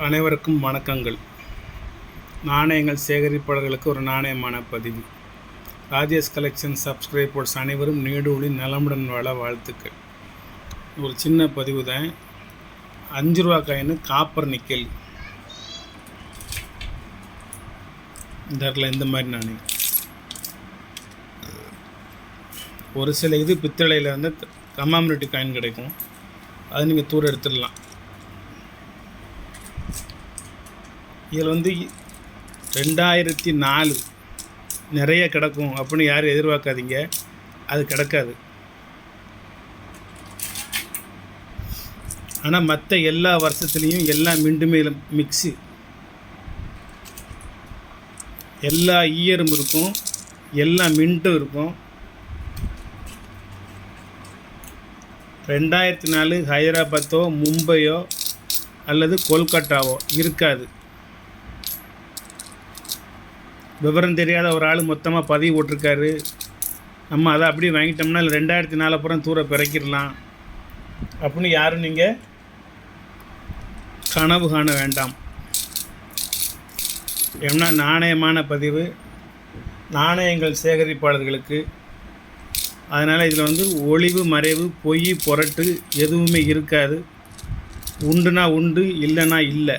அனைவருக்கும் வணக்கங்கள். நாணயங்கள் சேகரிப்பாளர்களுக்கு ஒரு நாணயமான பதிவு. ராஜேஷ் கலெக்ஷன் சப்ஸ்கிரைபர்ஸ் அனைவரும் நீடூழி நலமுடன் வாழ வாழ்த்துக்கள். ஒரு சின்ன பதிவு தான். 5 ரூபா காயின் காப்பர் நிக்கல். இந்த மாதிரி நாணயம் ஒரு சில இது பித்தளையில் வந்து கமாமிரேட்டிவ் காயின் கிடைக்கும். அது நீங்கள் தூர எடுத்துடலாம். இதில் வந்து 2004 நிறைய கிடக்கும் அப்படின்னு யாரும் எதிர்பார்க்காதீங்க. அது கிடக்காது. ஆனால் மற்ற எல்லா வருஷத்துலேயும் எல்லாம் மிண்டுமே மிக்ஸு, எல்லா ஈயரும் இருக்கும், எல்லா மின்ட்டும் இருக்கும். 2004 ஹைதராபாத்தோ மும்பையோ அல்லது கொல்கட்டாவோ இருக்காது. விவரம் தெரியாத ஒரு ஆள் மொத்தமாக பதிவு போட்டிருக்காரு. நம்ம அதை அப்படியே வாங்கிட்டோம்னா 2004 அப்புறம் தூர பிறக்கிடலாம் அப்படின்னு யாரும் நீங்கள் கனவு காண வேண்டாம். ஏன்னா நாணயமான பதிவு நாணயங்கள் சேகரிப்பாளர்களுக்கு. அதனால் இதில் வந்து ஒளிவு மறைவு பொய் புரட்டு எதுவுமே இருக்காது. உண்டுனா உண்டு, இல்லைன்னா இல்லை.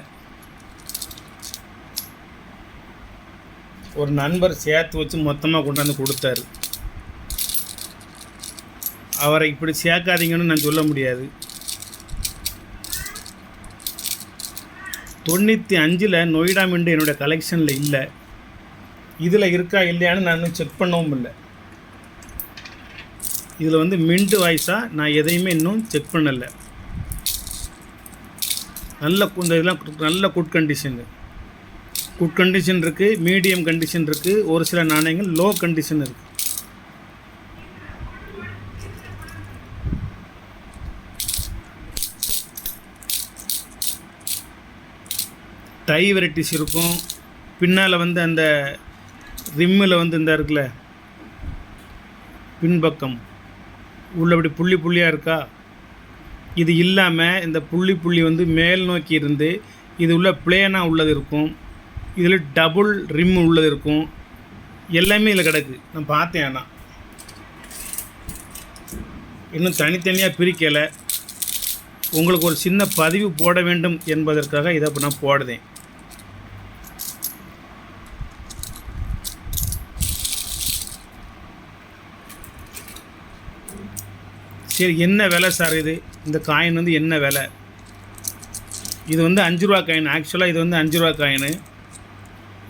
ஒரு நண்பர் சேர்த்து வச்சு மொத்தமாக கொண்டாந்து கொடுத்தாரு. அவரை இப்படி சேர்க்காதீங்கன்னு நான் சொல்ல முடியாது. 95 நொய்டா மிண்டு என்னுடைய கலெக்ஷனில் இல்லை. இதில் இருக்கா இல்லையான்னு நான் இன்னும் செக் பண்ணவும் இல்லை. இதில் வந்து மிண்டு வாய்ஸாக நான் எதையுமே இன்னும் செக் பண்ணலை. இந்த இதெல்லாம் நல்ல குட் கண்டிஷன் இருக்குது, மீடியம் கண்டிஷன் இருக்குது. ஒரு சில நாணயங்கள் லோ கண்டிஷன் இருக்குது. டை வெரைட்டிஸ் இருக்கும். பின்னால் வந்து அந்த ரிம்மில் வந்து இந்த இருக்குல்ல பின்பக்கம் உள்ள அப்படி புள்ளி புள்ளியாக இருக்கா. இது இல்லாமல் இந்த புள்ளி வந்து மேல் நோக்கி இருந்து இது உள்ள பிளேனாக உள்ளது இருக்கும். இதில் டபுள் ரிம் உள்ளது இருக்கும். எல்லாமே இதில் கிடக்கு. நான் பார்த்தேன். ஆனால் இன்னும் தனித்தனியாக பிரிக்கலை. உங்களுக்கு ஒரு சின்ன பதிவு போட வேண்டும் என்பதற்காக இதை இப்போ நான் போடுதேன். சரி, என்ன விலை சார் இது? இந்த காயின் வந்து என்ன விலை? இது வந்து 5 ரூபா காயின். ஆக்சுவலாக இது வந்து 5 ரூபா காயின்.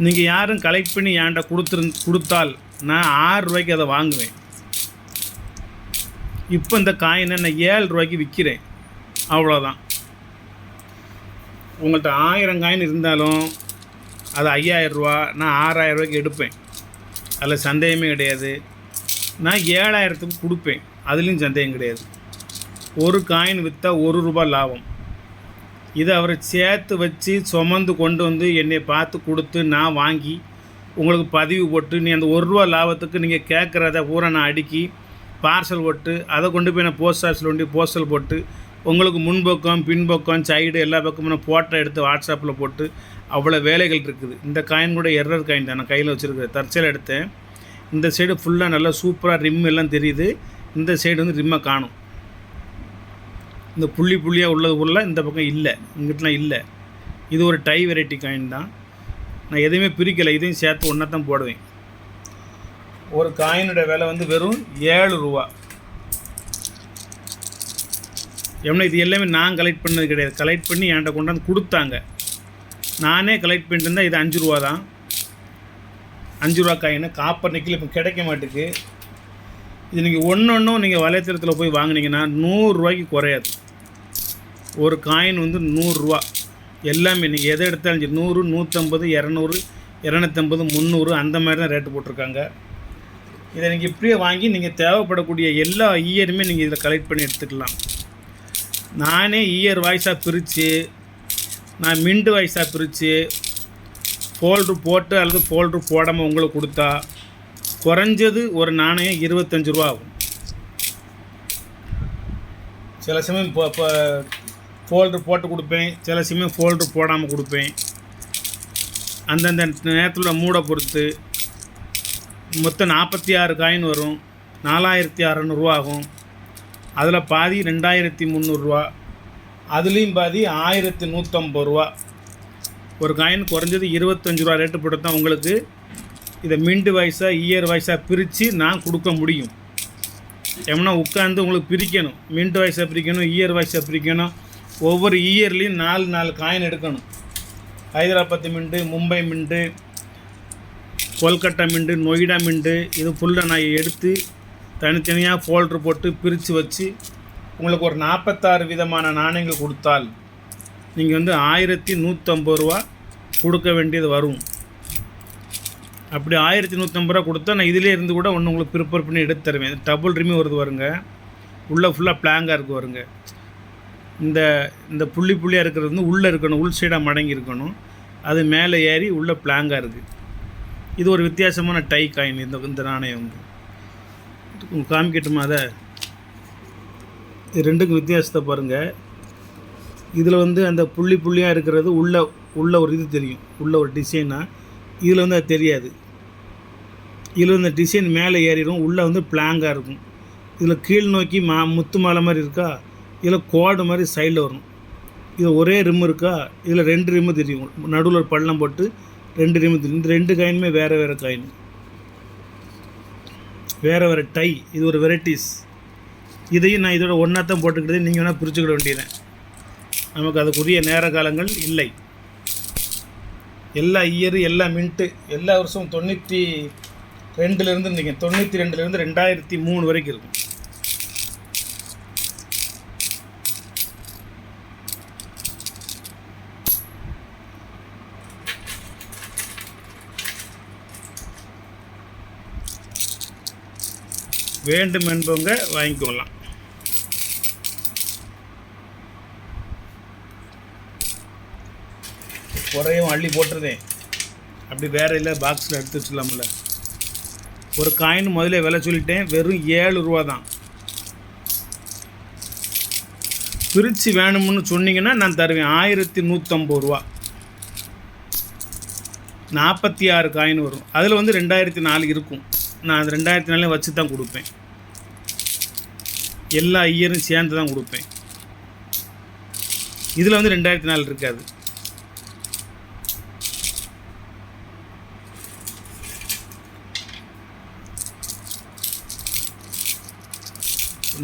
நீங்கள் யாரும் கலெக்ட் பண்ணி ஏன்டா கொடுத்தால் நான் 6 ரூபாய்க்கு அதை வாங்குவேன். இப்போ இந்த காயினை நான் 7 ரூபாய்க்கு விற்கிறேன். அவ்வளோதான். உங்கள்கிட்ட 1000 காயின் இருந்தாலும் அது 5000 ரூபா, நான் 6000 ரூபாய்க்கு எடுப்பேன். அதில் சந்தேகமே கிடையாது. நான் 7000க்கு கொடுப்பேன். அதுலேயும் சந்தேகம் கிடையாது. ஒரு காயின் விற்றா 1 ரூபா லாபம். இதை அவரை சேர்த்து வச்சு சுமந்து கொண்டு வந்து என்னை பார்த்து கொடுத்து நான் வாங்கி உங்களுக்கு பதிவு போட்டு நீ அந்த 1 ரூபா லாபத்துக்கு நீங்கள் கேட்குறத பூரா நான் அடுக்கி பார்சல் போட்டு அதை கொண்டு போய் நான் போஸ்ட் ஆஃபீஸில் கொண்டு போஸ்டல் போட்டு உங்களுக்கு முன்பக்கம் பின்பக்கம் சைடு எல்லா பக்கமும் நான் ஃபோட்டோ எடுத்து வாட்ஸ்அப்பில் போட்டு அவ்வளோ வேலைகள் இருக்குது. இந்த காயின் கூட எரர் காயின் தான் நான் கையில் வச்சுருக்கேன். தற்செயல் எடுத்தேன். இந்த சைடு ஃபுல்லாக நல்லா சூப்பராக ரிம் எல்லாம் தெரியுது. இந்த சைடு வந்து ரிம்மை காணும். இந்த புள்ளியாக உள்ளது உள்ள இந்த பக்கம் இல்லை, இங்கிட்டலாம் இல்லை. இது ஒரு டை வெரைட்டி காயின் தான். நான் எதையுமே பிரிக்கலை. இதையும் சேர்த்து ஒன்றா தான் போடுவேன். ஒரு காயினோட விலை வந்து வெறும் 7 ரூபா. ஏன்னா இது எல்லாமே நான் கலெக்ட் பண்ணது கிடையாது. கலெக்ட் பண்ணி என்கிட்ட கொண்டாந்து கொடுத்தாங்க. நானே கலெக்ட் பண்ணிட்டு இருந்தால் இது 5 ரூபா தான். 5 ரூபா காயின் காப்பர் நிக்கல் இப்போ கிடைக்க மாட்டேங்குது. இது நீங்கள் ஒன்றும் நீங்கள் வலைத்தளத்தில் போய் வாங்கினீங்கன்னா 100 ரூபாய்க்கு குறையாது. ஒரு காயின் வந்து 100 ரூபா. எல்லாமே நீங்கள் எதை எடுத்தாலும் 100, 150, 200, 250, 300 அந்த மாதிரி தான் ரேட்டு போட்டிருக்காங்க. இதை நீங்கள் இப்படியே வாங்கி நீங்கள் தேவைப்படக்கூடிய எல்லா ஈயருமே நீங்கள் இதில் கலெக்ட் பண்ணி எடுத்துக்கலாம். நானே ஈயர் வாய்ஸாக பிரித்து, நான் மிண்டு வாய்ஸாக பிரித்து ஃபோல்ட்ரு போட்டு அல்லது ஃபோல்ட்ரு போடாமல் உங்களுக்கு கொடுத்தா குறைஞ்சது ஒரு நாணயம் 25 ரூபா ஆகும். சில சமயம் இப்போ ஃபோல்டர் போட்டு கொடுப்பேன், சில சமயம் ஃபோல்டர் போடாமல் கொடுப்பேன். அந்தந்த நேரத்தில் மூடை பொறுத்து. மொத்தம் 46 காயின் வரும், 4600 ஆகும். அதில் பாதி 2300, அதுலேயும் பாதி 1150. ஒரு காயின் குறைஞ்சது 25 ரேட்டு போட்டு தான் உங்களுக்கு இதை மின்ட் வைஸாக இயர் வைஸாக பிரித்து நான் கொடுக்க முடியும். ஏன்னா உட்காந்து உங்களுக்கு பிரிக்கணும், மின்ட் வைஸாக பிரிக்கணும், இயர் வைஸாக பிரிக்கணும். ஒவ்வொரு இயர்லேயும் 4 காயின் எடுக்கணும். Hyderabad mint, Mumbai mint, Kolkata mint, Noida mint, இது ஃபுல்லாக நான் எடுத்து தனித்தனியாக ஃபோல்டர் போட்டு பிரித்து வச்சு உங்களுக்கு ஒரு 46 விதமான நாணயங்கள் கொடுத்தால் நீங்கள் வந்து 1150 கொடுக்க வேண்டியது வரும். அப்படி 1150 கொடுத்தா நான் இதிலே இருந்து கூட ஒன்று உங்களுக்கு ப்ரிப்பேர் பண்ணி எடுத்து தருவேன். டபுள் ரிமி வருது வருங்க, உள்ளே ஃபுல்லாக பிளாங்காக இருக்குது வருங்க. இந்த புள்ளியாக இருக்கிறது வந்து உள்ளே இருக்கணும், உள் சைடாக மடங்கி இருக்கணும். அது மேலே ஏறி உள்ளே பிளாங்காக இருக்குது. இது ஒரு வித்தியாசமான டை காயின். இந்த நாணயம் வந்து காமிக்கட்டுமா? அதை இது ரெண்டுக்கும் வித்தியாசத்தை பாருங்கள். இதில் வந்து அந்த புள்ளியாக இருக்கிறது உள்ள ஒரு இது தெரியும், உள்ள ஒரு டிசைனாக. இதில் வந்து அது தெரியாது. இதில் வந்து டிசைன் மேலே ஏறிடும், உள்ளே வந்து பிளாங்காக இருக்கும். இதில் கீழ் நோக்கி முத்து மாலை மாதிரி இருக்கா, இதில் கோடு மாதிரி சைடில் வரும். இதில் ஒரே ரிம் இருக்கா, இதில் 2 ரிம்மு தெரியும். நடுவில் ஒரு பள்ளம் போட்டு 2 ரிம்மு தெரியும். இந்த 2 காயினுமே வேறு காயின், வேறு டை. இது ஒரு வெரைட்டிஸ். இதையும் நான் இதோட ஒன்றா தான் போட்டுக்கிட்டது. நீங்கள் வேணால் பிரிச்சுக்கிட வேண்டியது. நமக்கு அதுக்குரிய நேர காலங்கள் இல்லை. எல்லா இயரு, எல்லா மின்ட்டு, எல்லா வருஷமும் 92லேருந்து நீங்கள் 92லேருந்து 2003 வரைக்கும் இருக்கும். வேண்டும் என்பவங்க வாங்கிக்கொள்ளலாம். குறையும் அள்ளி போட்டுருதேன். அப்படி வேறு இல்லை, பாக்ஸில் எடுத்து வச்சுக்கலாம்ல. ஒரு காயின் முதல்ல விலை சொல்லிட்டேன், வெறும் 7 ரூபா தான். பிரித்து வேணும்னு சொன்னீங்கன்னா நான் தருவேன் 1150. 46 காயின் வரும். அதில் வந்து 2004 இருக்கும். நான் அந்த 2004 வச்சு தான் கொடுப்பேன். எல்லா இயரும் சேர்ந்து தான் கொடுப்பேன். இதில் வந்து 2004 இருக்காது.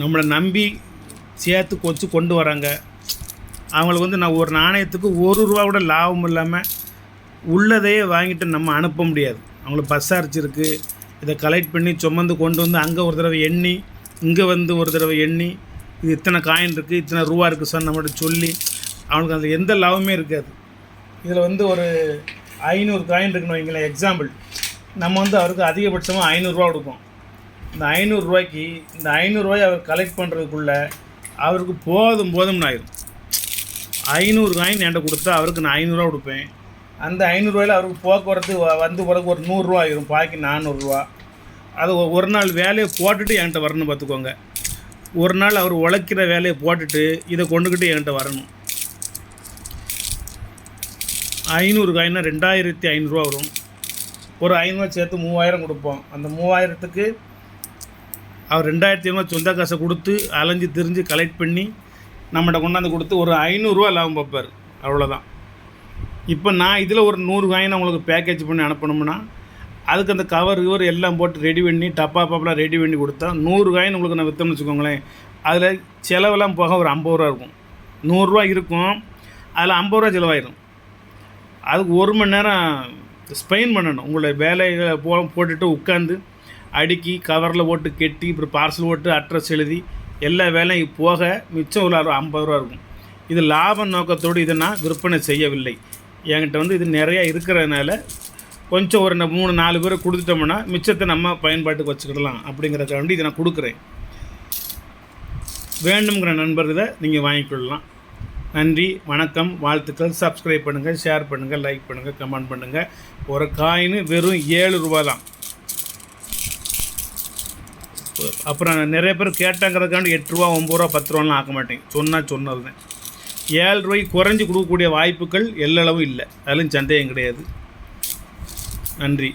நம்மளை நம்பி சேர்த்து கொச்சு கொண்டு வராங்க. அவங்களுக்கு வந்து நான் ஒரு நாணயத்துக்கு 1 ரூபா கூட லாபம் இல்லாமல் உள்ளதையே வாங்கிட்டு நம்ம அனுப்ப முடியாது. அவங்களுக்கு பஸ் சார்ஜ் இருக்குது. இதை கலெக்ட் பண்ணி சுமந்து கொண்டு வந்து அங்கே ஒரு தடவை எண்ணி, இங்கே வந்து ஒரு தடவை எண்ணி, இது இத்தனை காயின் இருக்குது, இத்தனை ரூபா இருக்குது சார் நம்மகிட்ட சொல்லி அவனுக்கு அந்த எந்த லாபமே இருக்காது. இதில் வந்து ஒரு 500 காயின் இருக்குன்னு வைங்களேன். எக்ஸாம்பிள், நம்ம வந்து அவருக்கு அதிகபட்சமாக 500 ரூபா கொடுப்போம். இந்த 500 ரூபாய்க்கு இந்த 500 ரூபாய் அவர் கலெக்ட் பண்ணுறதுக்குள்ளே அவருக்கு போதும்னு ஆயிடும். 500 காயின் என்கிட்ட கொடுத்தா அவருக்கு நான் 500 ரூபா கொடுப்பேன். அந்த 500 ரூபாயில் அவருக்கு போக்குவரத்து வந்து பிறகு ஒரு 100 ரூபா ஆயிரும், பாக்கி 400 ரூபா. அது ஒரு நாள் வேலையை போட்டுட்டு என்கிட்ட வரணும் பார்த்துக்கோங்க. ஒரு நாள் அவர் உழைக்கிற வேலையை போட்டுட்டு இதை கொண்டுக்கிட்டு என்கிட்ட வரணும். 500 காயின்னா 2500 ரூபா வரும். ஒரு 500 சேர்த்து 3000 கொடுப்போம். அந்த 3000த்துக்கு அவர் 2500 சொந்த காசை கொடுத்து அலைஞ்சு திரிஞ்சு கலெக்ட் பண்ணி நம்மகிட்ட கொண்டாந்து கொடுத்து ஒரு 500 ரூபா லாபம் பார்ப்பார். அவ்வளோதான். இப்போ நான் இதில் ஒரு 100 காயின் உங்களுக்கு பேக்கேஜ் பண்ணி அனுப்பணும்னா அதுக்கு அந்த கவர் எல்லாம் போட்டு ரெடி பண்ணி டப்பாலாம் ரெடி பண்ணி கொடுத்தா 100 காயின் உங்களுக்கு நான் விற்றோம்னு வச்சுக்கோங்களேன். அதில் செலவெல்லாம் போக ஒரு 50 ரூபா இருக்கும். 100 ரூபா இருக்கும், அதில் 50 ரூபா செலவாயிடும். அதுக்கு 1 மணி நேரம் ஸ்பெயின் பண்ணணும். உங்களை வேலைகளை போட்டுட்டு உட்காந்து அடுக்கி கவரில் போட்டு கெட்டி அப்புறம் பார்சல் போட்டு அட்ரஸ் எழுதி எல்லா வேலையும் போக மிச்சம் ஒரு 50 ரூபா இருக்கும். இது லாப நோக்கத்தோடு இதை நான் விற்பனை செய்யவில்லை. என்கிட்ட வந்து இது நிறையா இருக்கிறதுனால கொஞ்சம் ஒரு 3-4 பேரை கொடுத்துட்டோம்னா மிச்சத்தை நம்ம பயன்பாட்டுக்கு வச்சுக்கிடலாம் அப்படிங்கிறக்காண்டி இதை நான் கொடுக்குறேன். வேண்டுங்கிற நண்பர்களை நீங்கள் வாங்கிக்கொள்ளலாம். நன்றி, வணக்கம், வாழ்த்துக்கள். சப்ஸ்கிரைப் பண்ணுங்கள், ஷேர் பண்ணுங்கள், லைக் பண்ணுங்கள், கமெண்ட் பண்ணுங்கள். ஒரு காயின் வெறும் 7 ரூபா தான். அப்புறம் நிறைய பேர் கேட்டாங்கிறதுக்காண்டி 8 ரூபா 9 ரூபா 10 ரூபாலாம் ஆக்க மாட்டேங்க. சொன்னது தான். ரூபாய்க்கு குறைஞ்சி கொடுக்கக்கூடிய வாய்ப்புகள் எல்லளவும் இல்லை, அதிலும் சந்தேகம் கிடையாது. நன்றி.